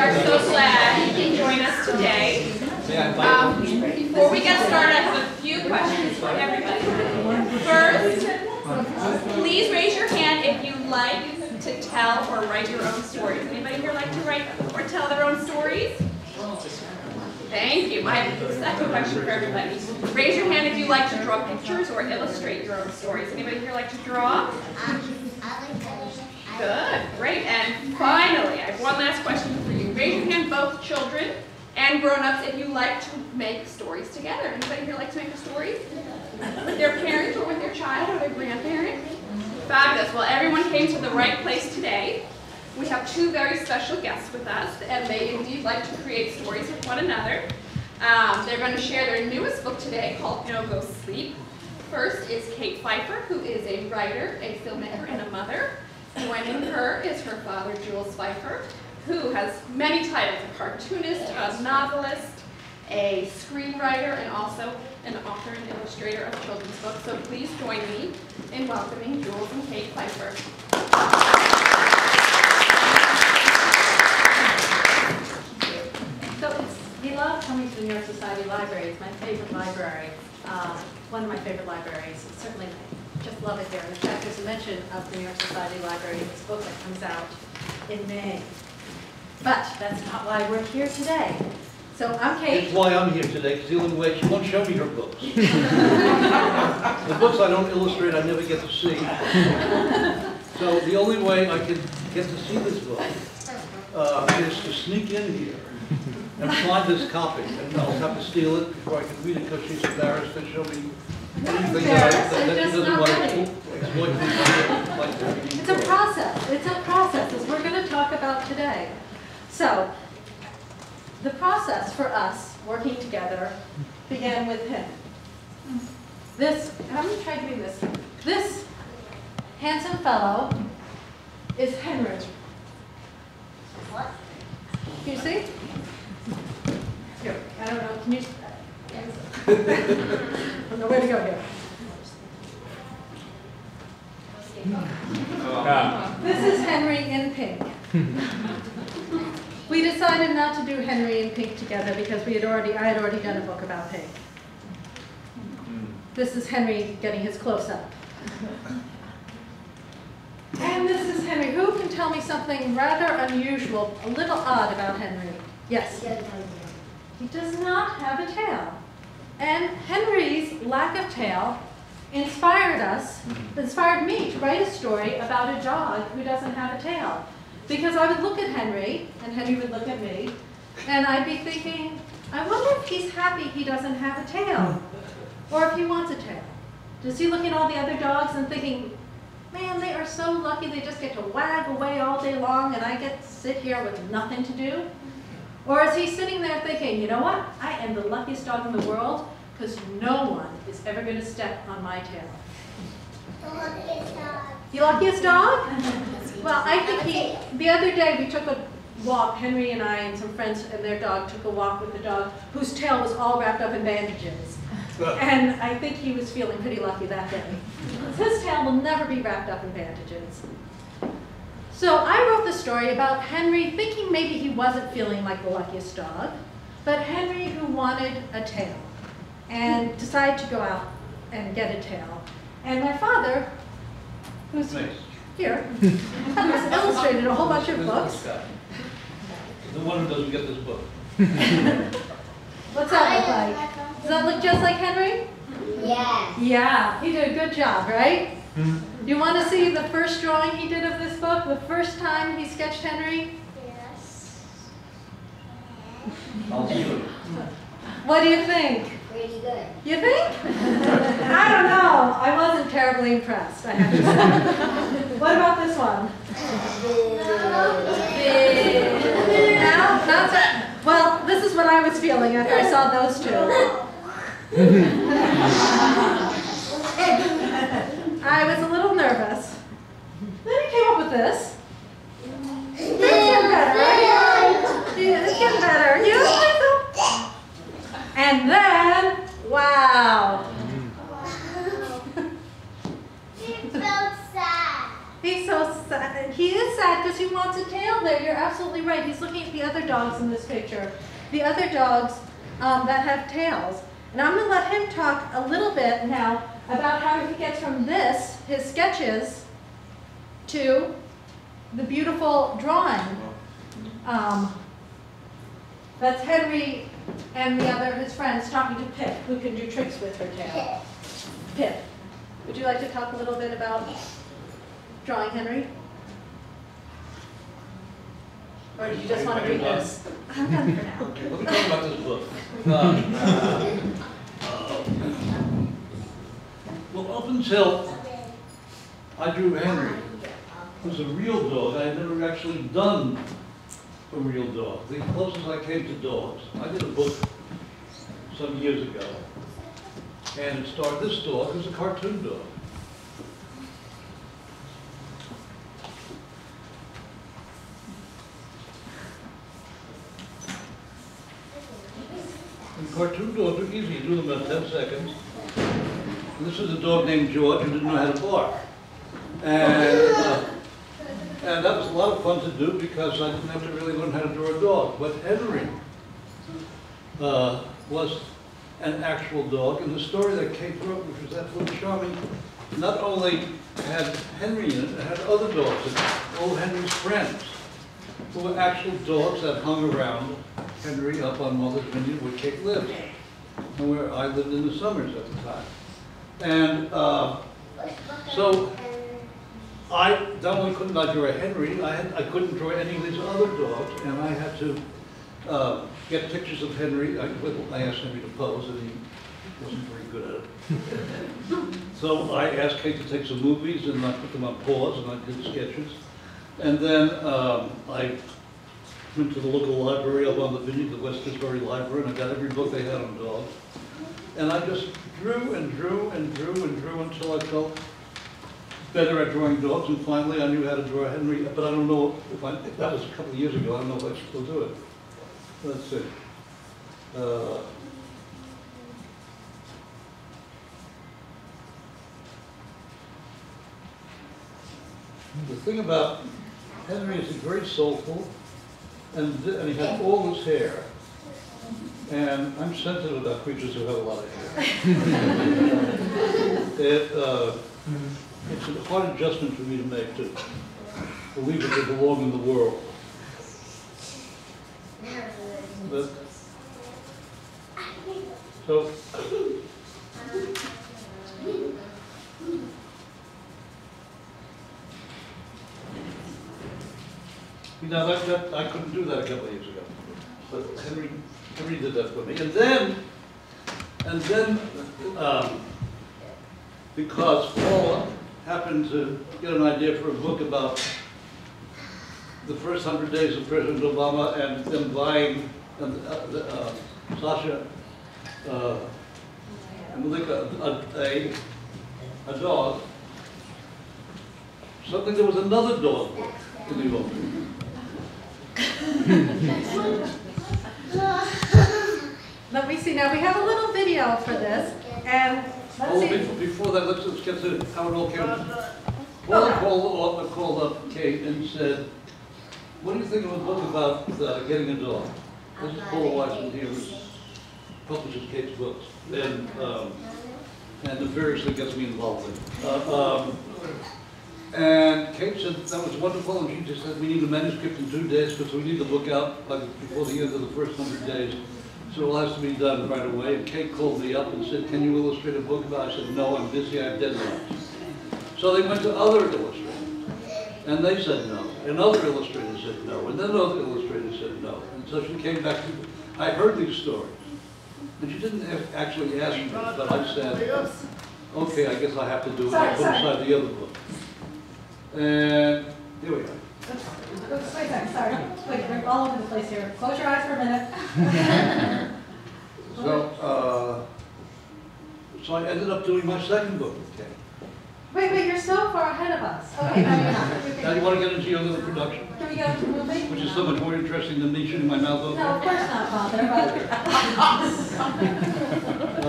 are so glad you can join us today. Before we get started, I have a few questions for everybody. First, please raise your hand if you like to tell or write your own stories. Anybody here like to write or tell their own stories? Thank you. I have a second question for everybody. Raise your hand if you like to draw pictures or illustrate your own stories. Anybody here like to draw? Good, great. And finally, I have one last question for you. Raise your hand, both children and grown-ups, if you like to make stories together. Anybody here like to make a story? With their parents or with their child or their grandparent? Fabulous. Well, everyone came to the right place today. We have two very special guests with us, and they indeed like to create stories with one another. They're going to share their newest book today called No Go Sleep. First is Kate Feiffer, who is a writer, a filmmaker, and a mother. Joining her is her father, Jules Feiffer, who has many titles: a cartoonist, a novelist, a screenwriter, and also an author and illustrator of children's books. So please join me in welcoming Jules and Kate Feiffer. We love coming to the New York Society Library. It's my favorite library, one of my favorite libraries. Certainly, I just love it here. In fact, there's a mention of the New York Society Library in this book that comes out in May. But that's not why we're here today. So I'm Kate. That's why I'm here today, because the only way she won't show me her books. The books I don't illustrate, I never get to see. So the only way I can get to see this book is to sneak in here and find this copy, and I'll have to steal it before I can read it because she's embarrassed to show me anything that she doesn't want to exploit me. It's a process. It's a process, as we're going to talk about today. So, the process for us working together began with him. I'm going to try doing this. This handsome fellow is Henry. What? Can you see? Here, I don't know, can you? Yes. I don't know where to go here. This is Henry in pink. We decided not to do Henry in pink together because I had already done a book about pink. This is Henry getting his close-up. And this is Henry. Who can tell me something rather unusual, a little odd about Henry? Yes? He does not have a tail. And Henry's lack of tail inspired me to write a story about a dog who doesn't have a tail. Because I would look at Henry, and Henry would look at me, and I'd be thinking, I wonder if he's happy he doesn't have a tail, or if he wants a tail. Does he look at all the other dogs and thinking, man, they are so lucky they just get to wag away all day long and I get to sit here with nothing to do? Or is he sitting there thinking, you know what, I am the luckiest dog in the world because no one is ever going to step on my tail. The luckiest dog. The luckiest dog? Well, I think the other day we took a walk, Henry and I and some friends and their dog took a walk with the dog whose tail was all wrapped up in bandages. And I think he was feeling pretty lucky that day. His tail will never be wrapped up in bandages. So I wrote the story about Henry thinking maybe he wasn't feeling like the luckiest dog, but Henry who wanted a tail and decided to go out and get a tail. And my father, who's here, has illustrated a whole bunch of books. The one who doesn't get this book. What's that look like? Does that look just like Henry? Yes. Yeah, he did a good job, right? You want to see the first drawing he did of this book? The first time he sketched Henry? Yes. I'll see you. What do you think? Pretty good. You think? I don't know. I wasn't terribly impressed, I have to say. What about this one? No, not so. Well, this is what I was feeling after I saw those two. I was a little nervous. Then he came up with this. It's getting better, right? Yeah, it's getting better. Yeah. And then, wow. He's so sad. He's so sad. He is sad because he wants a tail there. You're absolutely right. He's looking at the other dogs in this picture. The other dogs that have tails. And I'm going to let him talk a little bit now about how he gets from this, his sketches, to the beautiful drawing. That's Henry and his friends talking to Pip, who can do tricks with her tail. Pip, would you like to talk a little bit about drawing Henry? Or do you just want to read this? I'm done for now. Okay, let me talk about this book. Well, up until I drew Henry, who was a real dog, I had never actually done a real dog. The closest I came to dogs, I did a book some years ago, and it starred this dog as a cartoon dog. And cartoon dogs are easy. You do them in 10 seconds. And this is a dog named George who didn't know how to bark. And that was a lot of fun to do because I didn't have to really learn how to draw a dog. But Henry was an actual dog. And the story that Kate wrote, which was absolutely charming, not only had Henry in it, it had other dogs in it, all Henry's friends, who were actual dogs that hung around Henry up on Mother's Vineyard where Kate lived, and where I lived in the summers at the time. And so I not only couldn't I draw Henry, I couldn't draw any of these other dogs, and I had to get pictures of Henry. I asked Henry to pose, and he wasn't very good at it. So I asked Kate to take some movies, and I put them on pause, and I did sketches. And then I went to the local library up on the Vineyard, the Westbury Library, and I got every book they had on dogs. And I just drew and drew and drew and drew until I felt better at drawing dogs, and finally I knew how to draw Henry, but I don't know if that was a couple of years ago, I don't know if I still do it. Let's see. The thing about Henry is he's very soulful, and he had all his hair. And I'm sensitive about creatures who have a lot of hair. It's a hard adjustment for me to make to believe that they belong in the world. But, so, now that I couldn't do that a couple of years ago, but Henry did that for me. And then because Paul happened to get an idea for a book about the first 100 days of President Obama and them buying Sasha and Malika a dog, suddenly there was another dog book in the opening. Let me see. Now we have a little video for this, and let's see. Before that, let's get to how it all came. Paul called up Kate and said, "What do you think of a book about getting a dog?" This is Paul Weisman here, who publishes Kate's books, and variously gets me involved in it. And Kate said that was wonderful, and she just said we need a manuscript in 2 days because we need the book out before the end of the first 100 days. So it has to be done right away. And Kate called me up and said, "Can you illustrate a book about it?" I said, "No, I'm busy, I have deadlines." So they went to other illustrators, and they said no. And other illustrators said no. And then other illustrators said no. And so she came back to me. I heard these stories. And she didn't actually ask me, but I said, "Okay, I guess I have to do it." I put aside the other book. And here we are. Oops, wait a second, sorry. Wait, we're all over the place here. Close your eyes for a minute. So I ended up doing my second book with Kate. Wait, you're so far ahead of us. Okay, now you're not. Now you want to get into your little production? Can we go to the movie? Which is so much more interesting than me shooting my mouth open? No, of course not, Father, but...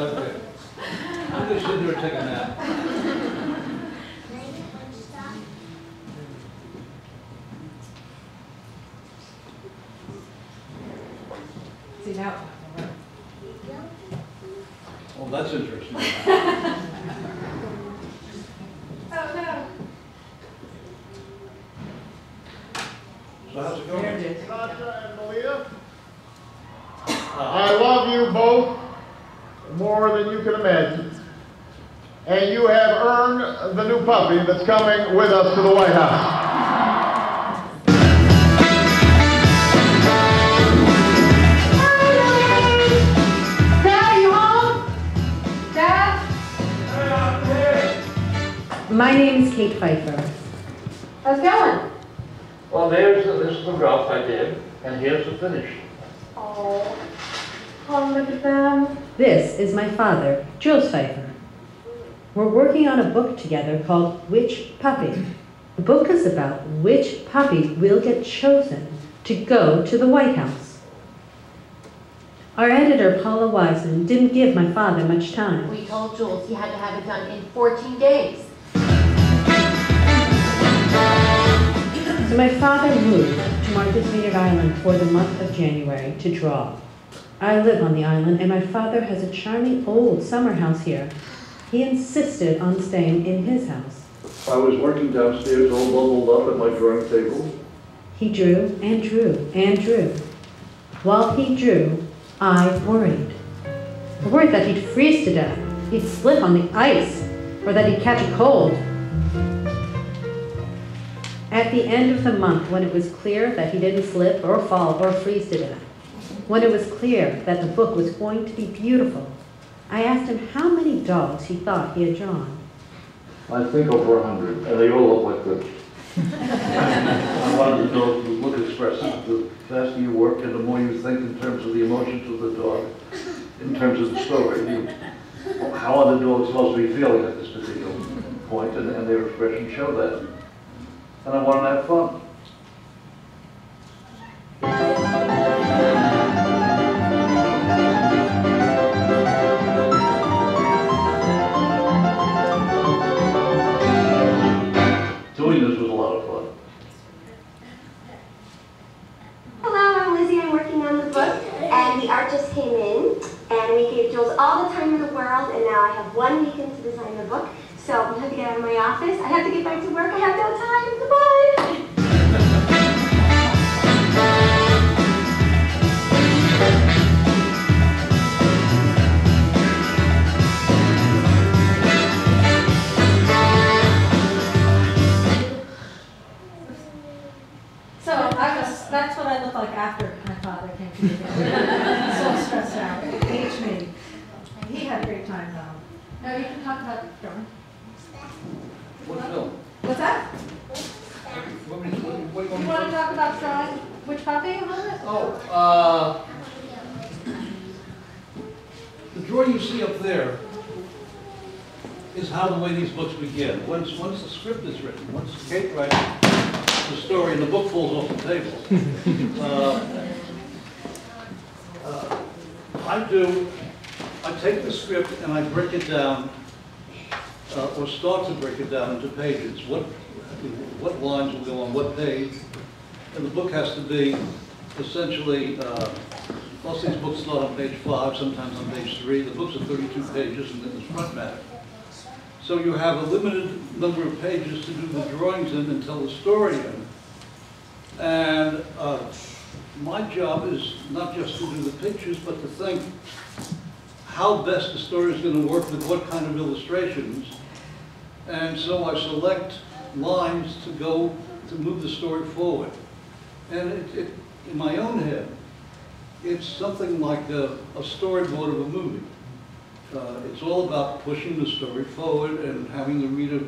Okay. I'm going to sit here and take a nap. working out. Oh, that's interesting. Oh, no. So how's it going? Sasha and Malia, I love you both more than you can imagine. And you have earned the new puppy that's coming with us to the White House. Dad, you home? Dad? My name is Kate Feiffer. How's it going? Well, this is the rough I did, and here's the finish. Oh, look at them. This is my father, Jules Feiffer. We're working on a book together called Which Puppy? The book is about which puppy will get chosen to go to the White House. Our editor, Paula Wiseman, didn't give my father much time. We told Jules he had to have it done in 14 days. So my father moved to Martha's Vineyard Island for the month of January to draw. I live on the island, and my father has a charming old summer house here. He insisted on staying in his house. I was working downstairs, all bundled up at my drawing table. He drew and drew and drew. While he drew, I worried. I worried that he'd freeze to death, he'd slip on the ice, or that he'd catch a cold. At the end of the month, when it was clear that he didn't slip or fall or freeze to death, when it was clear that the book was going to be beautiful, I asked him how many dogs he thought he had drawn. I think over 100, and they all look like this. I wanted the dog to look expressive. The faster you work and the more you think in terms of the emotions of the dog, in terms of the story, how are the dogs supposed to be feeling at this particular point, and their expressions show that. And I want to have fun. Doing this was a lot of fun. Hello, I'm Lizzie. I'm working on the book, and the art just came in, and we gave Jules all the time in the world, and now I have 1 weekend to design the book. So I have to get out of my office. I have to get back to work. I have no time. Goodbye. That's what I look like after my father came to me. So stressed out. Hates me. He had a great time though. Now you can talk about drawing. What film? What's that? What do you You want to talk about drawing which puppy? Oh, the drawing you see up there is how the way these books begin. Once the script is written, once Kate writes the story and the book falls off the table, I take the script and I break it down, or start to break it down into pages. What lines will go on what page, and the book has to be essentially, most of these books start on page 5, sometimes on page 3. The books are 32 pages and then there's front matter. So you have a limited number of pages to do the drawings in and tell the story in. And my job is not just to do the pictures, but to think how best the story is going to work with what kind of illustrations. And so I select lines to move the story forward. And in my own head, it's something like a storyboard of a movie. It's all about pushing the story forward and having the reader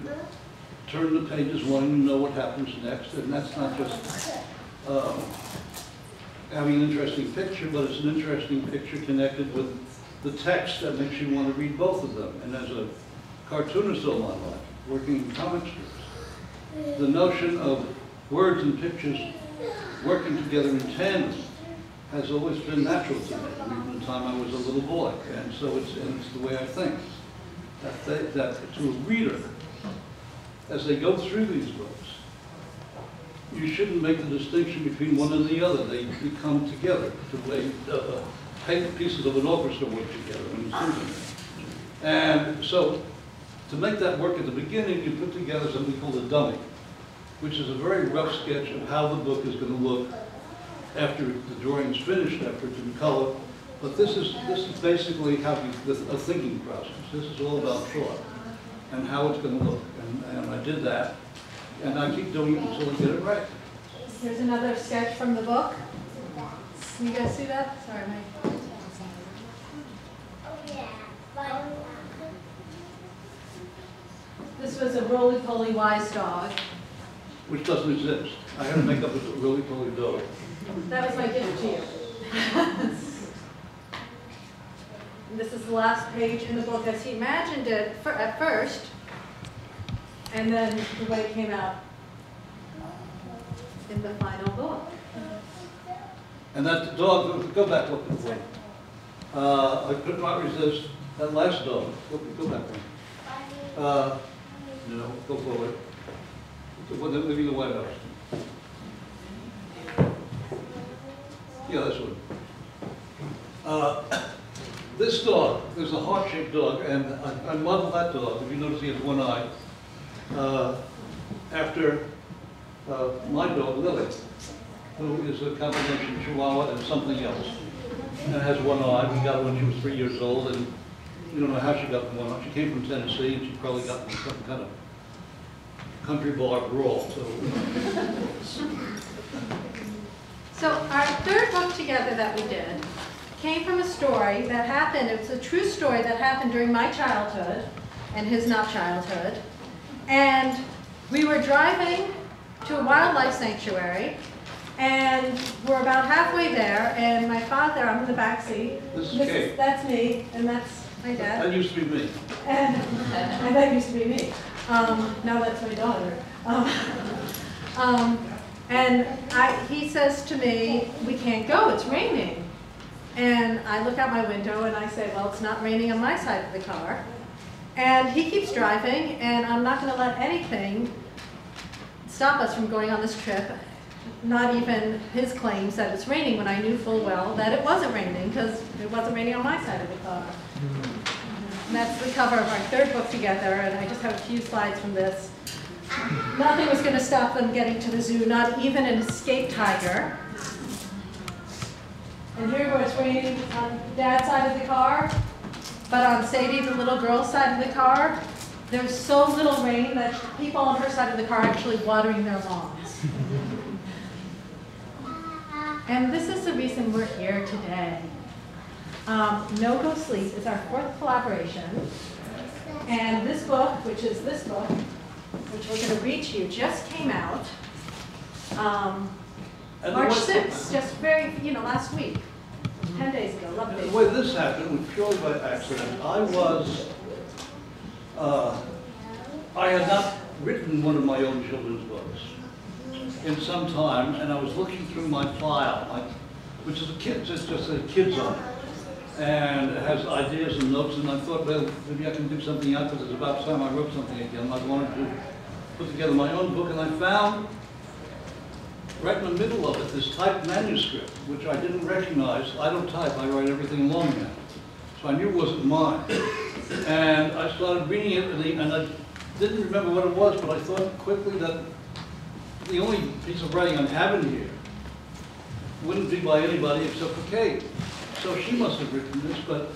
turn the pages wanting to know what happens next. And that's not just having an interesting picture, but it's an interesting picture connected with the text that makes you want to read both of them. And as a cartoonist all my life, working in comic strips, the notion of words and pictures working together in tandem has always been natural to me, even the time I was a little boy. And so it's the way I think. That to a reader, as they go through these books, you shouldn't make the distinction between one and the other. They come together. The way pieces of an orchestra work together when you see them. And so, to make that work at the beginning, you put together something called a dummy, which is a very rough sketch of how the book is going to look after the drawing is finished, after it's in color. But this is basically how a thinking process. This is all about thought and how it's going to look. And I did that, and I keep doing it until I get it right. Here's another sketch from the book. Can you guys see that? Sorry, Mike. This was a roly-poly wise dog. Which doesn't exist. I had to make up a roly-poly dog. That was my gift to you. And this is the last page in the book as he imagined it at first, and then the way it came out in the final book. And that dog, go back up the way. I could not resist that last dog. Go back one. No, go forward. Maybe the White House. Yeah, this one. This dog, there's a heart-shaped dog, and I modeled that dog. If you notice, he has one eye. After my dog, Lily, who is a combination Chihuahua and something else, and has one eye. We got her when she was 3 years old, and we don't know how she got one eye. She came from Tennessee, and she probably got from some kind of country bar brawl. So our third book together that we did came from a story that happened. It was a true story that happened during my childhood and his not childhood. And we were driving to a wildlife sanctuary, and we're about halfway there, and my father, I'm in the back seat. This is Kate. That's me, and that's my dad. That used to be me. And that used to be me. Now that's my daughter. He says to me, we can't go, it's raining. And I look out my window and I say, well, it's not raining on my side of the car. And he keeps driving, and I'm not going to let anything stop us from going on this trip. Not even his claims that it's raining, when I knew full well that it wasn't raining, because it wasn't raining on my side of the car. And that's the cover of our third book together, and I just have a few slides from this. Nothing was going to stop them getting to the zoo, not even an escaped tiger. And here where it's raining on Dad's side of the car, but on Sadie, the little girl's side of the car, there's so little rain that people on her side of the car are actually watering their lawns. And this is the reason we're here today. No Go Sleep is our fourth collaboration. And this book, which is this book, which we're going to read to you, just came out March 6th, just last week, 10 days ago. Lovely. The way this happened was purely by accident. I had not written one of my own children's books in some time, and I was looking through my file, which is just a kid's on it. And it has ideas and notes, and I thought, well, maybe I can do something out, because it's about time I wrote something again. I wanted to put together my own book, and I found right in the middle of it this typed manuscript, which I didn't recognize. I don't type, I write everything longhand. So I knew it wasn't mine. And I started reading it, and I didn't remember what it was, but I thought quickly that the only piece of writing I have in here wouldn't be by anybody except for Kate. So she must have written this, but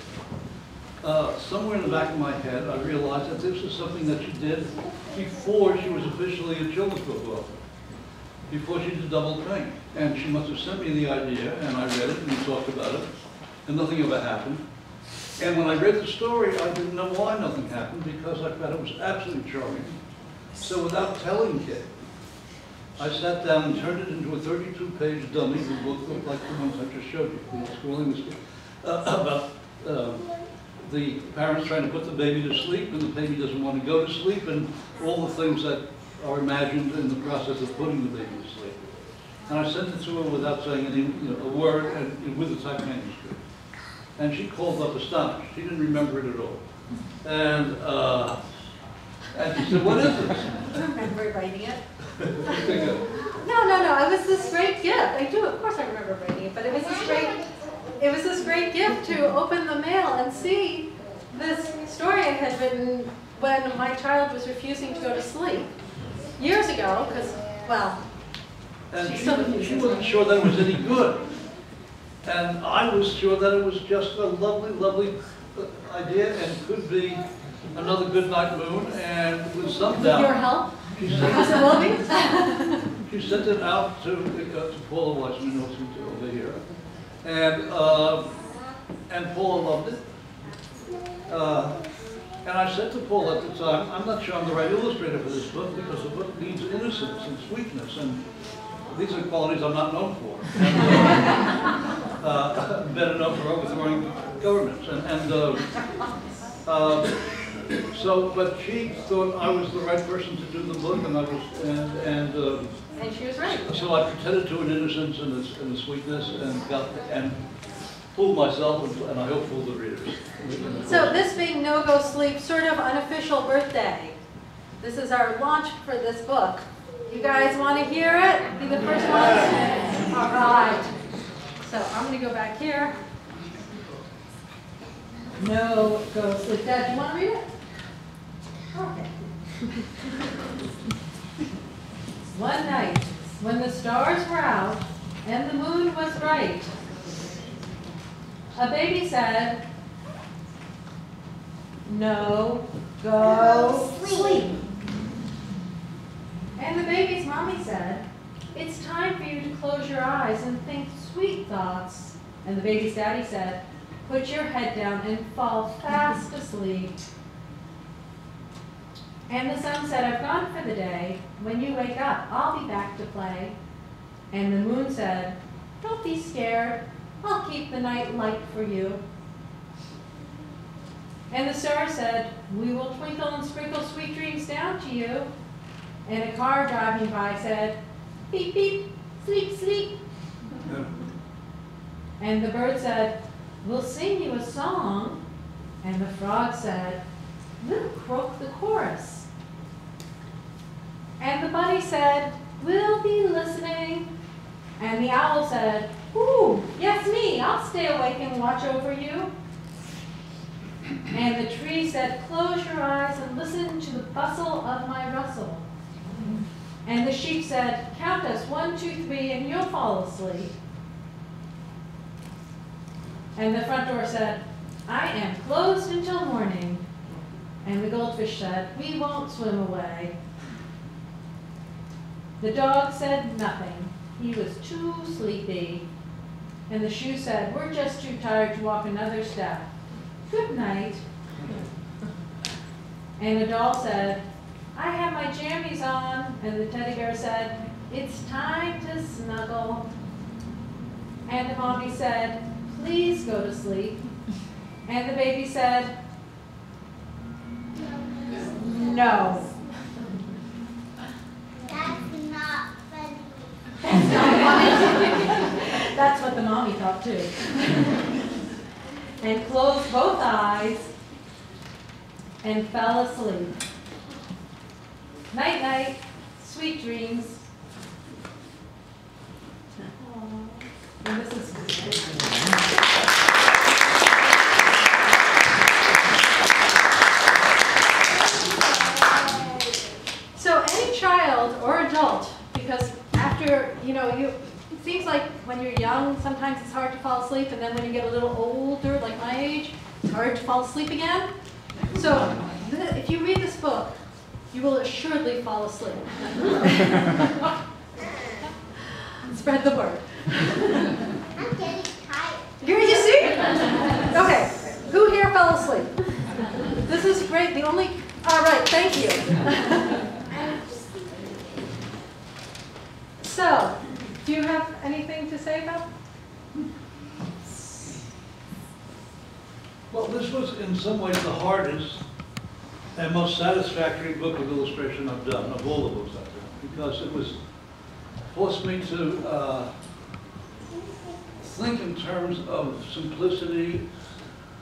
somewhere in the back of my head, I realized that this was something that she did before she was officially a children's book author, before she did double thing. And she must have sent me the idea, and I read it, and we talked about it, and nothing ever happened. And when I read the story, I didn't know why nothing happened, because I thought it was absolutely charming. So without telling Kate, I sat down and turned it into a 32-page dummy. The book looked like the ones I just showed you. Scrolling this about the parents trying to put the baby to sleep, and the baby doesn't want to go to sleep, and all the things that are imagined in the process of putting the baby to sleep. And I sent it to her without saying a word, and with the typed manuscript. And she called up astonished. She didn't remember it at all. And she said, "What is this?" I remember writing it. No, it was this great gift. I do, of course I remember writing it, but it was this great gift to open the mail and see this story I had written when my child was refusing to go to sleep years ago, because, well, And she wasn't sure that it was any good. And I was sure that it was just a lovely, lovely idea and could be another good night moon. And with some doubt, with your help, she as it will be. She sent it out to Paula Weissman, who's over here, and Paula loved it. And I said to Paula at the time, I'm not sure I'm the right illustrator for this book because the book needs innocence and sweetness, and these are qualities I'm not known for. And, better known for overthrowing governments. But she thought I was the right person to do the book, and I was, and she was right. So I pretended to an innocence and a sweetness, and fooled myself, and I hope fooled the readers. So this being No Go Sleep, sort of unofficial birthday. This is our launch for this book. You guys want to hear it? Be the first ones? All right. So I'm going to go back here. No Go Sleep. Dad, do you want to read it? Okay. One night, when the stars were out and the moon was bright, a baby said, "No, go sleep." And the baby's mommy said, "It's time for you to close your eyes and think sweet thoughts." And the baby's daddy said, "Put your head down and fall fast asleep." And the sun said, "I've gone for the day. When you wake up, I'll be back to play." And the moon said, "Don't be scared. I'll keep the night light for you." And the stars said, "We will twinkle and sprinkle sweet dreams down to you." And a car driving by said, "Beep, beep, sleep, sleep." And the bird said, "We'll sing you a song." And the frog said, "We'll croak the chorus." And the bunny said, "We'll be listening." And the owl said, "Ooh, yes, me, I'll stay awake and watch over you." And the tree said, "Close your eyes and listen to the bustle of my rustle." And the sheep said, "Count us 1, 2, 3, and you'll fall asleep." And the front door said, "I am closed until morning." And the goldfish said, "We won't swim away." The dog said nothing. He was too sleepy. And the shoe said, "We're just too tired to walk another step. Good night." And the doll said, "I have my jammies on." And the teddy bear said, "It's time to snuggle." And the mommy said, "Please go to sleep." And the baby said, "No." That's not funny. That's not funny. That's what the mommy thought too. And closed both eyes and fell asleep. Night, night, sweet dreams. And this is so any child or adult, because after, it seems like when you're young, sometimes it's hard to fall asleep, and then when you get a little older, like my age, it's hard to fall asleep again. So if you read this book, you will assuredly fall asleep. Spread the word. I'm getting tired. Here you see? Okay, who here fell asleep? This is great. All right, thank you. So, do you have anything to say about? Well, this was in some ways the hardest and most satisfactory book of illustration I've done, of all the books I've done, because it forced me to think in terms of simplicity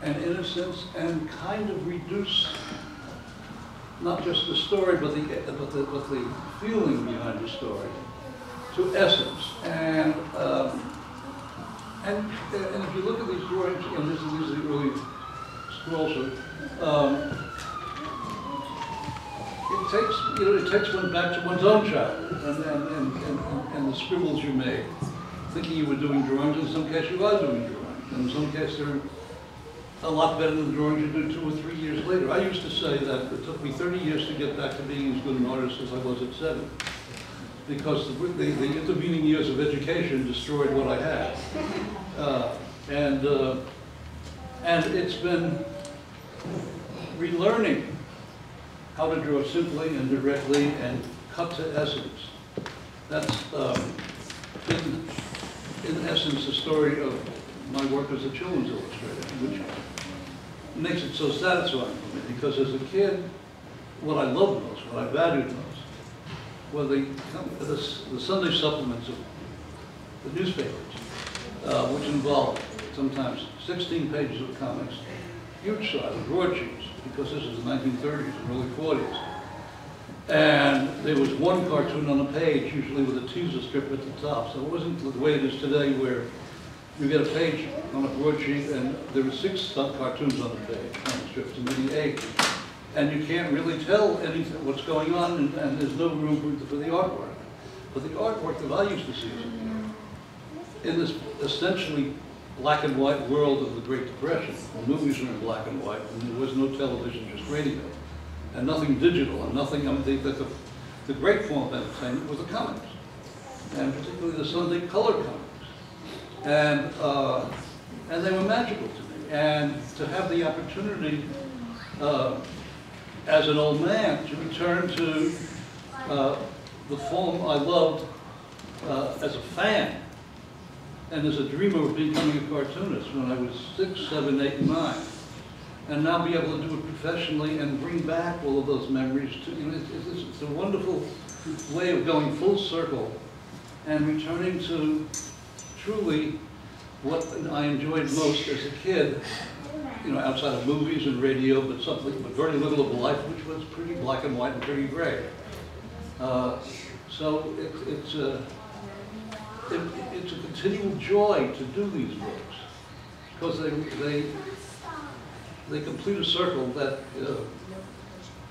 and innocence and kind of reduce not just the story, but the feeling behind the story to essence. And And if you look at these drawings, and these are the early scrolls, it takes one back to one's own childhood and the scribbles you made, thinking you were doing drawings. In some cases, you are doing drawings. And in some cases, they're a lot better than the drawings you do 2 or 3 years later. I used to say that it took me 30 years to get back to being as good an artist as I was at 7. Because the intervening years of education destroyed what I had. And it's been relearning how to draw simply and directly and cut to essence. That's, in essence, the story of my work as a children's illustrator, which makes it so satisfying for me. Because as a kid, what I loved most, what I valued most, were the Sunday supplements of the newspapers, which involved sometimes 16 pages of comics, huge size, broadsheets, because this is the 1930s and early 40s. And there was one cartoon on a page, usually with a teaser strip at the top. So it wasn't the way it is today, where you get a page on a broadsheet and there were 6 cartoons on the page, comic strips, and maybe 8. And you can't really tell anything what's going on, and there's no room for the artwork. But the artwork that I used to see as a kid, in this essentially black and white world of the Great Depression, the movies were in black and white, and there was no television, just radio, and nothing digital, and nothing. I mean, the great form of entertainment was the comics, and particularly the Sunday color comics, and they were magical to me. And to have the opportunity, as an old man, to return to the form I loved as a fan and as a dreamer of becoming a cartoonist when I was 6, 7, 8, and 9, and now be able to do it professionally and bring back all of those memories to, it's a wonderful way of going full circle and returning to truly what I enjoyed most as a kid, outside of movies and radio, but very little of life, which was pretty black and white and pretty gray. So it's a continual joy to do these books, because they complete a circle that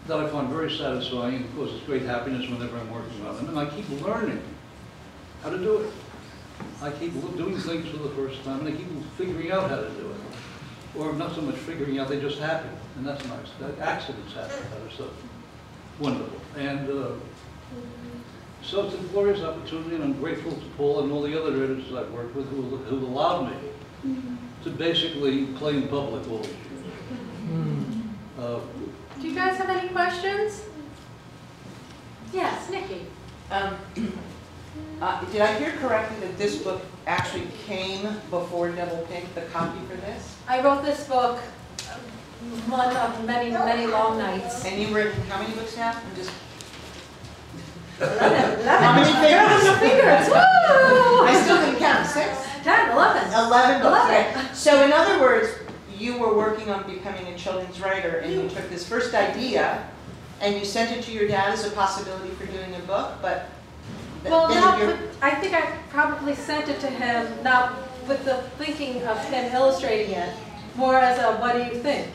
I find very satisfying, and causes great happiness whenever I'm working on them. And I keep learning how to do it. I keep doing things for the first time, and I keep figuring out how to do it. Or not so much figuring out, they just happen, and that's nice. That accidents happen that are so wonderful. And so it's a glorious opportunity, and I'm grateful to Paul and all the other editors I've worked with who allowed me to basically play in public all these years. Do you guys have any questions? Yes, Nikki. Did I hear correctly that this book actually came before Double Pink, the copy for this? I wrote this book one of many, many long nights. And you've written how many books now? I'm just... 11. How many fingers? Woo! I still didn't count. 6? 10, 11. 11 books, right? So in other words, you were working on becoming a children's writer, and you took this first idea, and you sent it to your dad as a possibility for doing a book, but... Well, I think I probably sent it to him, not with the thinking of him illustrating it, more as a, what do you think?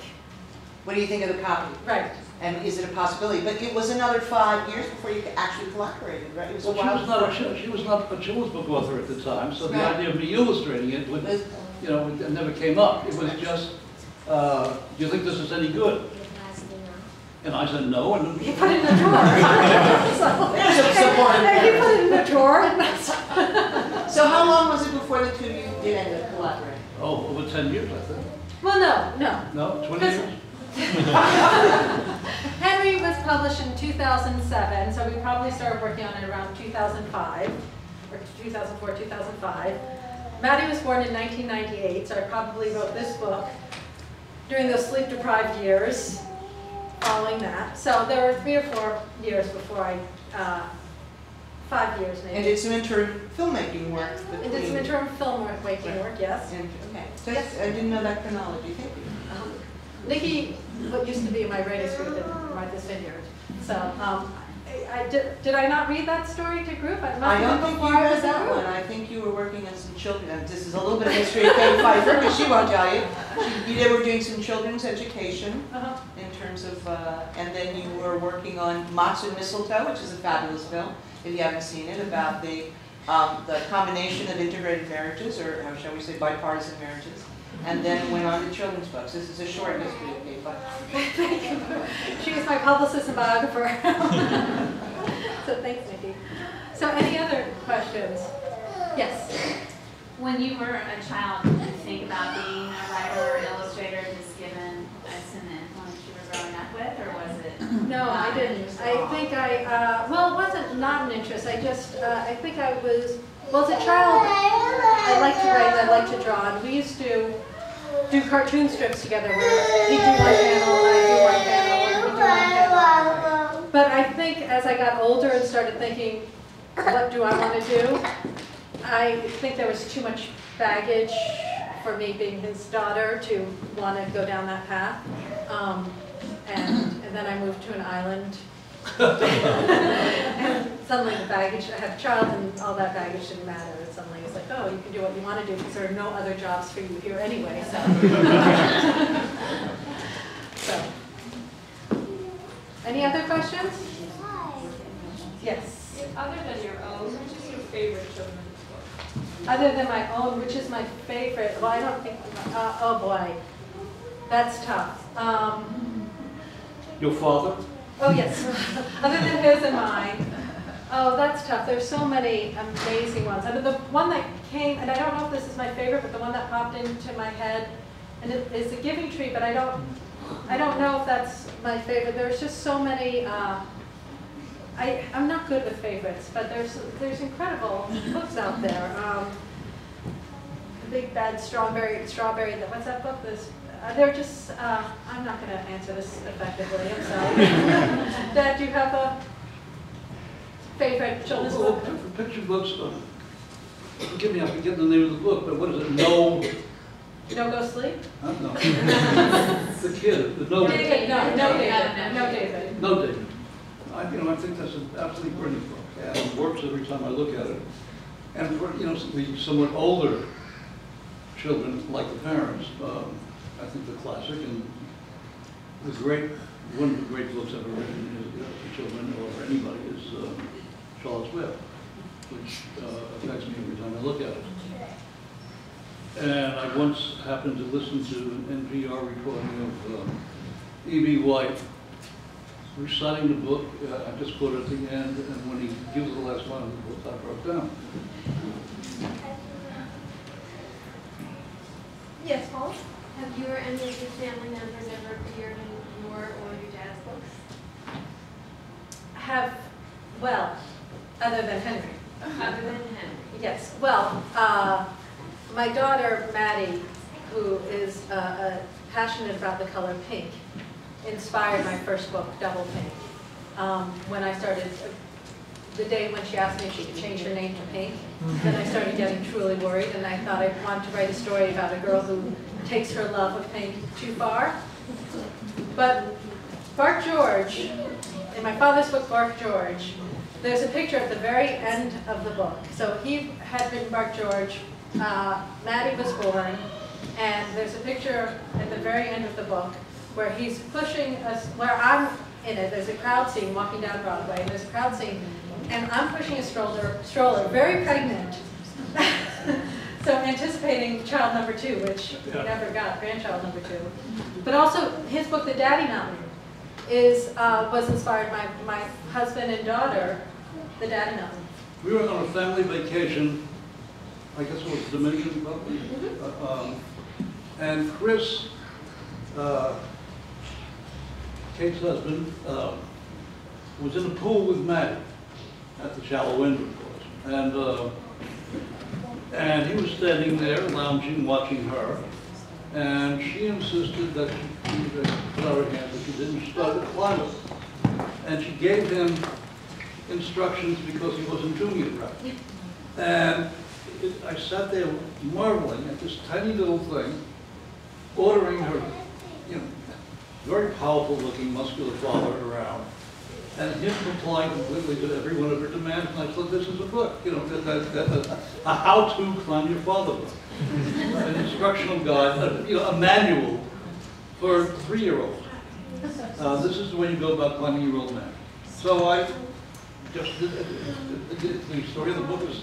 What do you think of the copy? Right. And is it a possibility? But it was another 5 years before you actually collaborated, right? It was Well, she was not a children's book author at the time, so the idea of me illustrating it would, it never came up. It was just, do you think this is any good? And I said no, and you put it in the drawer. You put it in the drawer. So how long was it before the two of you did end up collaborating? Oh, over 10 years, I think. Well, no. No, 20 years? Henry was published in 2007, so we probably started working on it around 2005, or 2004, 2005. Maddie was born in 1998, so I probably wrote this book during those sleep-deprived years following that. So there were 3 or 4 years before I, 5 years maybe. And did some interim filmmaking work. And did some interim filmmaking work, yes. And, okay, so yes. I didn't know that chronology. Thank you. Nikki, what used to be my writing group at Martha's Vineyard. So Did I not read that story to group? I don't think you read that one. I think you were working on some children. And this is a little bit of history of Kate Feiffer, because she won't tell you. They were doing some children's education in terms of, and then you were working on Mott's and Mistletoe, which is a fabulous film, if you haven't seen it, about the combination of integrated marriages, or how shall we say bipartisan marriages, and then went on to children's books. This is a short history of Kate Feiffer. Thank you. She was my publicist and biographer. So thanks, Nikki. So any other questions? Yes. When you were a child, did you think about being a writer or an illustrator just given as an influence you were growing up with, or was it? No, I didn't. I think well, it wasn't not an interest. I just, I think I was, well, as a child, I liked to write and I liked to draw. And we used to do cartoon strips together where he'd do one panel and I'd do one panel and we'd do one panel. But I think as I got older and started thinking, what do I want to do? I think there was too much baggage for me being his daughter to want to go down that path. And then I moved to an island. And suddenly the baggage, I had a child and all that baggage didn't matter. And suddenly it's like, oh, you can do what you want to do because there are no other jobs for you here anyway. So, so. Any other questions? Yes. Other than your own, which is your favorite children's book? Other than my own, which is my favorite? Well, I don't think, oh boy, that's tough. Your father? Oh yes, other than his and mine. Oh, that's tough. There's so many amazing ones. I mean, the one that came, and I don't know if this is my favorite, but the one that popped into my head, and it is The Giving Tree, but I don't know if that's my favorite. There's just so many. I'm not good with favorites, but there's incredible books out there. The Big Bad Strawberry. What's that book? They're just. I'm not going to answer this effectively. I'm sorry. Dad, do you have a favorite children's book? For picture books, forgive me, I forget the name of the book, but what is it? No. No Go Sleep? No. The kid. The No. David. No, David. No, David. I think that's an absolutely brilliant book, and it works every time I look at it. And for the somewhat older children, like the parents, I think the classic and one of the great books ever written for children or for anybody is Charlotte's Web, which affects me every time I look at it. And I once happened to listen to an NPR recording of E.B. White reciting the book. I just quoted at the end, and when he gives the last line of the book, I broke down. Yes, Paul? Have you or any of your family members ever appeared in your or your dad's books? Well, other than Henry. Other than Henry? Yes. Well, my daughter, Maddie, who is passionate about the color pink, inspired my first book, Double Pink. When I started, the day when she asked me if she could change her name to Pink, then I started getting truly worried, and I thought I wanted to write a story about a girl who takes her love of pink too far. But Bark George, in my father's book, Bark George, there's a picture at the very end of the book. So he had written Bark George, Maddie was born, and there's a picture at the very end of the book where he's pushing us, where I'm in it. There's a crowd scene walking down Broadway, and there's a crowd scene, and I'm pushing a stroller, very pregnant. So anticipating child number 2, which we never got, grandchild number 2. But also his book, The Daddy Mountain, was inspired by my husband and daughter, The Daddy Mountain. We were on a family vacation, I guess it was Dominican Republic, and Chris, Kate's husband, was in the pool with Maddie at the shallow end, of course. And he was standing there, lounging, watching her. And she insisted that she put out her hand, but she didn't. She started climbing. And she gave him instructions because he wasn't doing it right. And I sat there marveling at this tiny little thing, ordering her, very powerful looking, muscular father around. and him complying completely to every one of her demands. And I said, this is a book, you know, a how-to climb your father book, an instructional guide, you know, a manual for 3-year-olds. This is the way you go about climbing your old man. So I just did the story of the book is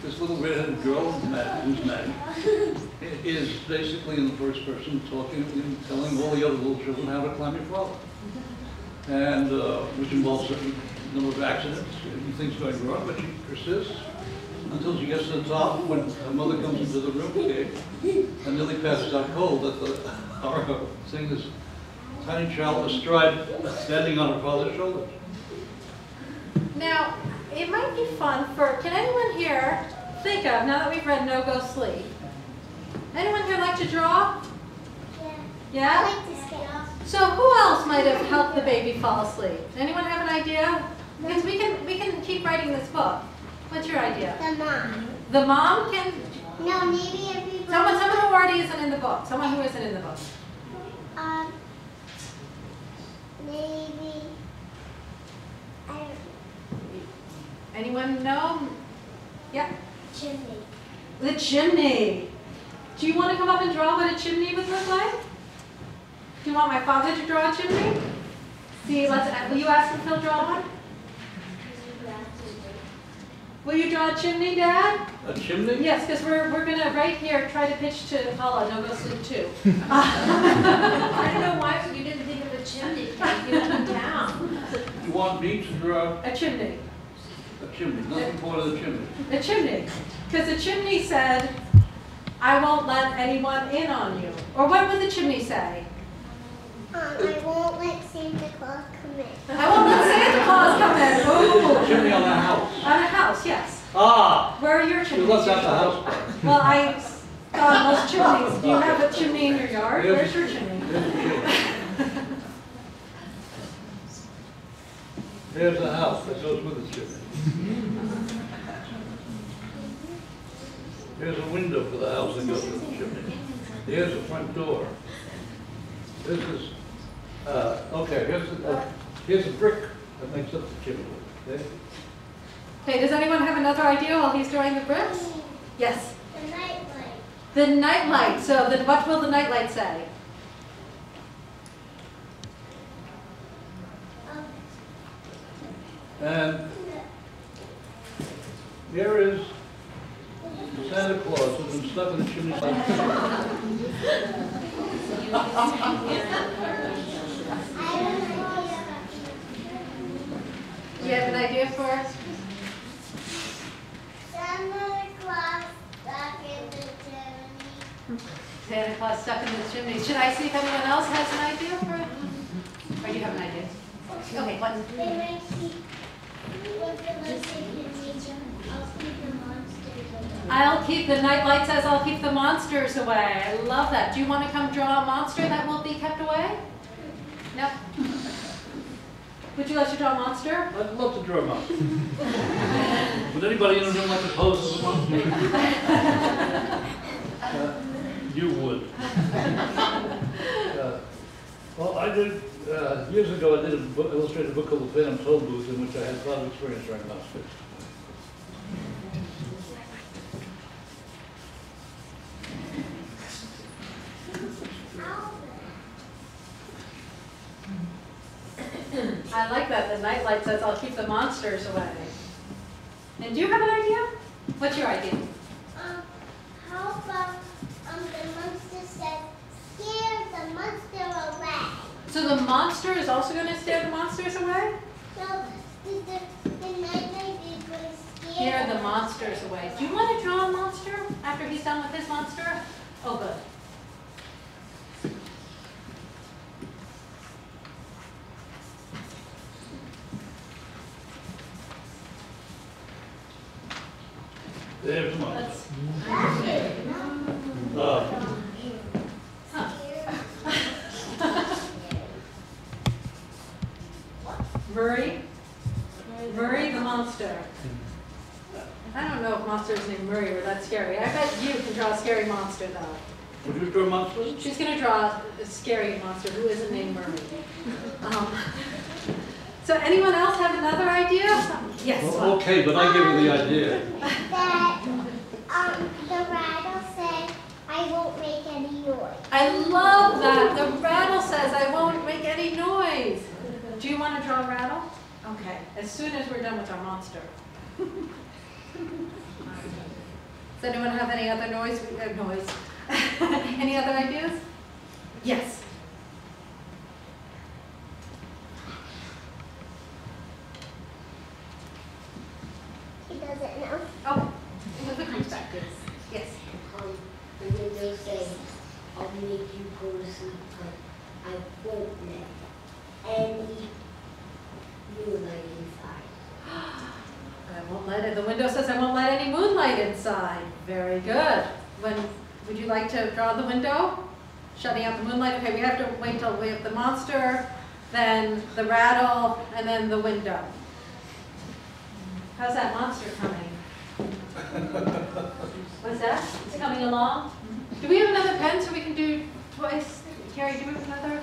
this little red-headed girl, Maddie, who's Maddie, is basically in the first person talking and telling all the other little children how to climb your father. And which involves a certain number of accidents and things going wrong, but she persists until she gets to the top when her mother comes into the room, okay, and nearly passes out cold at the hour, seeing this tiny child astride, standing on her father's shoulders. Now, it might be fun for, can anyone here think of, now that we've read No Go Sleep, anyone here like to draw? Yeah? I like to skate. So who else might have helped the baby fall asleep? Anyone have an idea? Because we can keep writing this book. What's your idea? The mom. The mom can, No, maybe everybody. someone who already isn't in the book, someone who isn't in the book. Maybe. I don't know. Anyone know? Yeah? Chimney. The chimney. Do you want to come up and draw what a chimney would look like? Do you want my father to draw a chimney? See, will you ask if he'll draw one? Will you draw a chimney, Dad? A chimney? Yes, because we're going to, right here, try to pitch to Paula, No Go Sleep 2. I don't know why you didn't think of a chimney. You went down. You want me to draw A chimney. a chimney, nothing more than a chimney. A chimney. Because the chimney said, I won't let anyone in on you. Or what would the chimney say? I won't let Santa Claus come in. I won't let Santa Claus come in. Ooh. A chimney on a house. On a house, yes. Ah! Where are your chimneys? You left out the house part. Well, I saw most chimneys. Do you have a chimney in your yard? Yes. Where's your chimney? There's a house that goes with the chimney. There's a window for the house that goes with the chimney. Here's the front door. This is, okay, here's a brick that makes up the chimney. Okay? Okay, does anyone have another idea while he's drawing the bricks? Yes. The night light. The night light. So what will the night light say? And here is Santa Claus who's been stuck in the chimney. Do you have an idea for us? Santa Claus stuck in the chimney. Santa Claus stuck in the chimney. Should I see if anyone else has an idea for it? Or do you have an idea? Okay, what? They might keep. I'll keep the night light says I'll keep the monsters away. I love that. Do you want to come draw a monster that will be kept away? No. Would you like to draw a monster? I'd love to draw a monster. Would anybody in the room like to pose as a monster? You would. Well, I did, years ago I did an illustrated book called The Phantom Toll Booth in which I had a lot of experience drawing monsters. I like that. The night light says I'll keep the monsters away. And do you have an idea? What's your idea? How about the monster says, scare the monster away? So the monster is also going to scare the monsters away? So the night light is going to Scare the monsters away. Do you want to draw a monster after he's done with his monster? Oh, good. There's a monster. Murray the monster. I don't know if monsters named Murray were that scary. I bet you can draw a scary monster though. Would you draw a monster? She's going to draw a scary monster who isn't named Murray. So anyone else have another idea? Yes. Well, okay, but I give you the idea. That the rattle said, I won't make any noise. I love that. The rattle says, I won't make any noise. Do you want to draw a rattle? Okay, as soon as we're done with our monster. Does anyone have any other noise? Any other ideas? Yes. He doesn't know. Oh, with the perspectives. Yes. The window says, I'll make you go to sleep, but I won't let any moonlight inside. I won't let it. The window says I won't let any moonlight inside. Very good. Would you like to draw the window? Shutting out the moonlight. Okay, we have to wait till we have the monster, then the rattle, and then the window. How's that monster coming? What's that? It's coming along? Do we have another pen so we can do twice? Carrie, do we have another?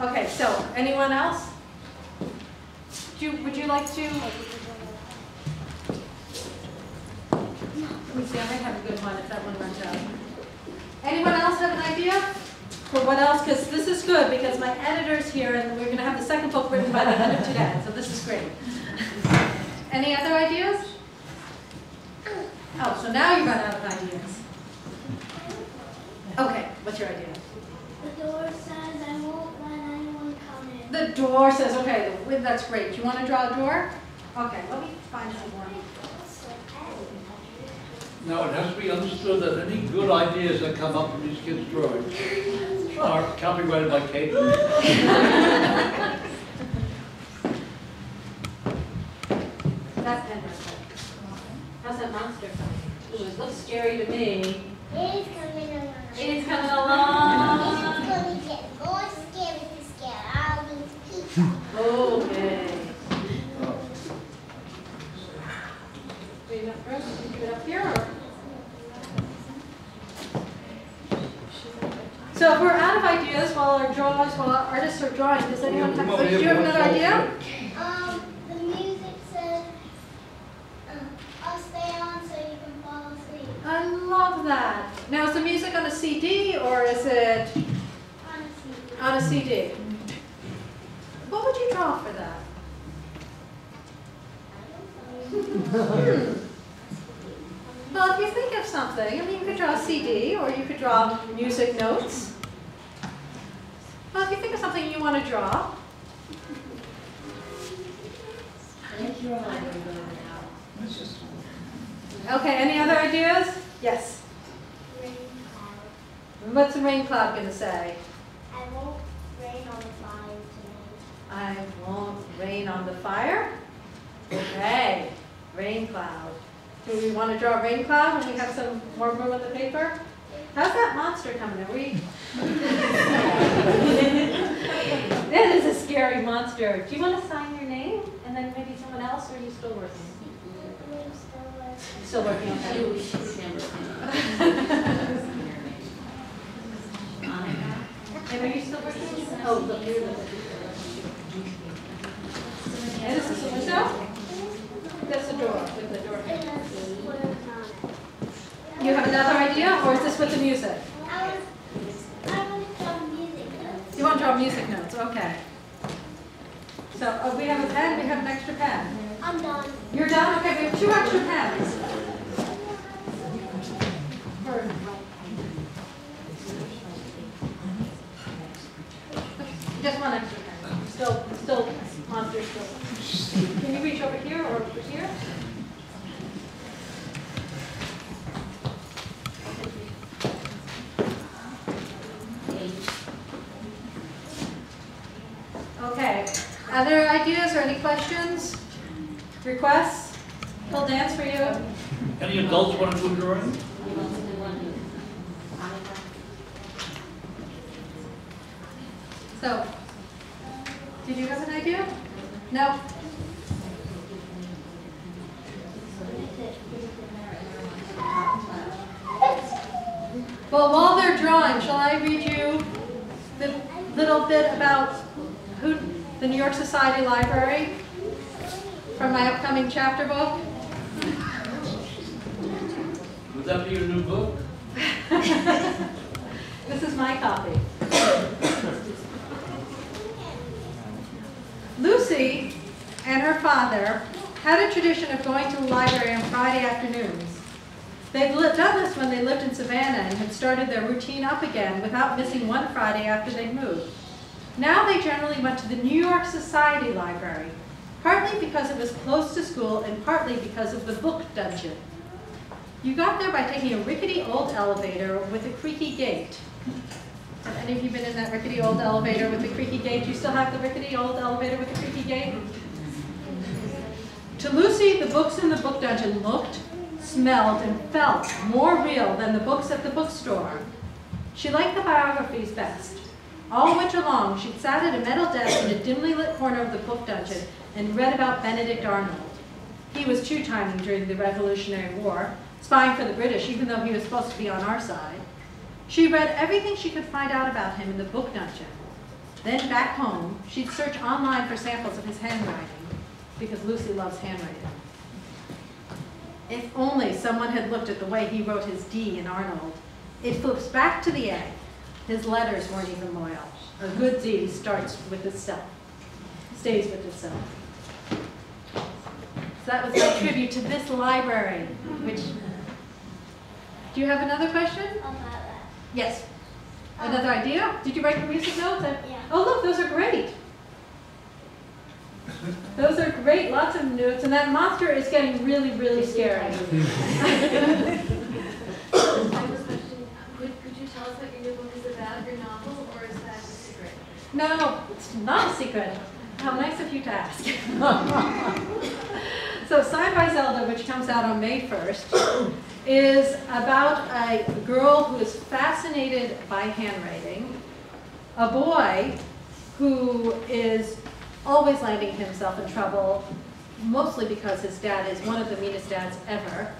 Okay, so anyone else? Would you like to? Let me see, I might have a good one if that one runs out. Anyone else have an idea? For what else? Because this is good because my editor's here and we're going to have the second book written by the end of today. So this is great. Any other ideas? Oh, so now you've run out of ideas. Okay, what's your idea? The door says, I won't let anyone come in. The door says, okay, that's great. You want to draw a door? Okay, let me find some more. Now, it has to be understood that any good ideas that come up from these kids' drawings are copyrighted by Kate. That's Henderson. How's that monster coming? Ooh, it looks scary to me. It's coming along. It's coming along. It's going to get more scary to scare all these people. Okay. Do you enough room? Can you do it up here? Or? So if we're out of ideas while our artists are drawing, does anyone have, do you have another idea? The music says, I'll stay on so you can fall asleep. I love that. Now is the music on a CD or is it on a CD? What would you draw for that? Well, if you think of something, I mean, you could draw a CD or you could draw music notes. Well, if you think of something you want to draw. Okay, any other ideas? Yes. Rain cloud. What's the rain cloud going to say? I won't rain on the fire tonight. I won't rain on the fire. Okay, rain cloud. Do we want to draw a rain cloud when we have some more room on the paper? How's that monster coming? Are we? That is a scary monster. Do you want to sign your name and then maybe someone else, or are you still working? Still working on that. And are you still working? Oh, look, you're the. And this is the window? That's the door, with the door. You have another idea, or is this with the music? I want to draw music notes. You want to draw music notes, okay. So we have a pen, we have an extra pen. I'm done. You're done? Okay, we have 2 extra pens. Just 1 extra pen. Still, monster still. Can you reach over here or over here? Okay. Other ideas or any questions? Requests? We'll dance for you. Any adults want to do a drawing? So, did you have an idea? No? Well, while they're drawing, shall I read you the little bit about the New York Society Library from my upcoming chapter book? Would that be your new book? This is my copy. Lucy and her father had a tradition of going to the library on Friday afternoons. They'd done this when they lived in Savannah and had started their routine up again without missing one Friday after they moved. Now they generally went to the New York Society Library, partly because it was close to school and partly because of the book dungeon. You got there by taking a rickety old elevator with a creaky gate. Have any of you been in that rickety old elevator with the creaky gate? Do you still have the rickety old elevator with the creaky gate? To Lucy, the books in the book dungeon looked, smelled, and felt more real than the books at the bookstore. She liked the biographies best. All winter long, she'd sat at a metal desk in a dimly lit corner of the book dungeon and read about Benedict Arnold. He was two-timing during the Revolutionary War, spying for the British, even though he was supposed to be on our side. She read everything she could find out about him in the book dungeon. Then back home, she'd search online for samples of his handwriting, because Lucy loves handwriting. If only someone had looked at the way he wrote his D in Arnold. It flips back to the A. His letters weren't even loyal. A good D starts with itself, stays with itself. So that was my tribute to this library, which... Do you have another question? Yes. Another idea? Did you write your music notes? Yeah. Oh, look, those are great. Those are great, lots of notes, and that monster is getting really, really scary. I have a question. Could you tell us what your new book is about, your novel, or is that a secret? No, it's not a secret. How nice of you to ask. So Signed by Zelda, which comes out on May 1st, is about a girl who is fascinated by handwriting, a boy who is always landing himself in trouble, mostly because his dad is one of the meanest dads ever.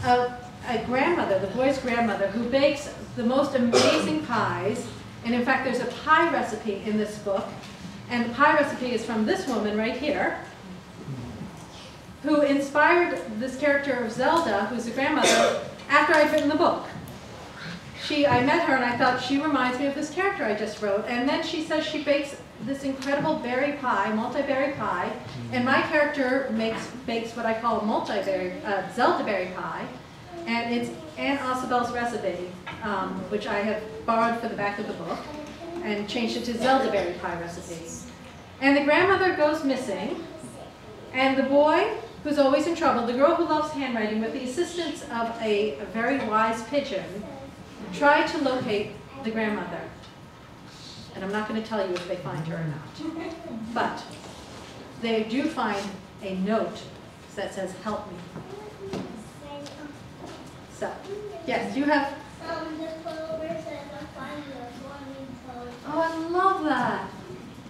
A grandmother, the boy's grandmother, who bakes the most amazing pies, and in fact there's a pie recipe in this book, and the pie recipe is from this woman right here, who inspired this character of Zelda, who's the grandmother, after I'd written the book. I met her and I thought, she reminds me of this character I just wrote, and then she says she bakes this incredible berry pie, multi-berry pie, and my character bakes what I call a multi-berry, Zelda berry pie, and it's Aunt Osabel's recipe, which I have borrowed for the back of the book, and changed it to Zelda berry pie recipe. And the grandmother goes missing, and the boy, who's always in trouble, the girl who loves handwriting, with the assistance of a very wise pigeon, try to locate the grandmother. And I'm not going to tell you if they find her or not. But they do find a note that says, "Help me." So, yes, you have... The clover says, "I'll find you a flying clover." Oh, I love that.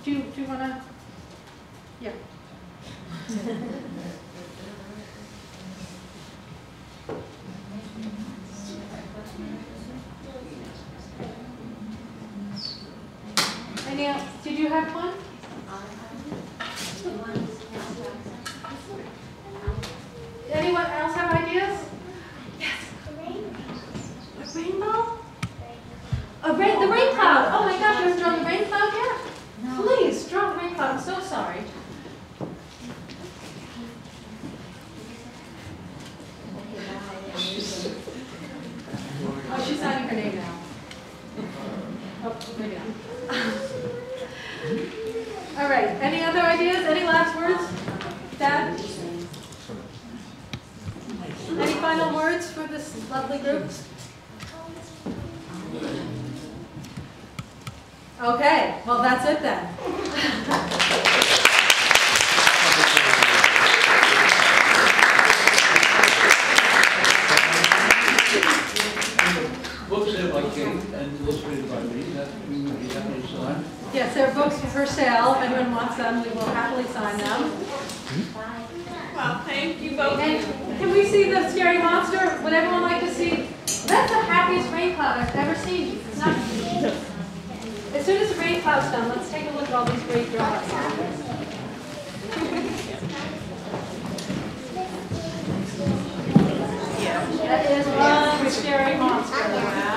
Do you want to... Yeah. Any else? Did you have one? Anyone else have ideas? Yes. A rainbow? The rain cloud. Oh my gosh, you haven't drawn the rain cloud yet? No. Please, draw the rain cloud. I'm so sorry. Oh, she's signing her name now. Oh, maybe not. All right, any other ideas? Any last words? Dad? Any final words for this lovely group? Okay, well that's it then. Books there by Kate and illustrated by me, that we would be happy to sign. Yes, there are books for sale. If anyone wants them, we will happily sign them. Well, thank you both. And can we see the scary monster? Would everyone like to see? That's the happiest rain cloud I've ever seen. It's not, as soon as the rain Klaus done, let's take a look at all these great drawings. That is one scary monster.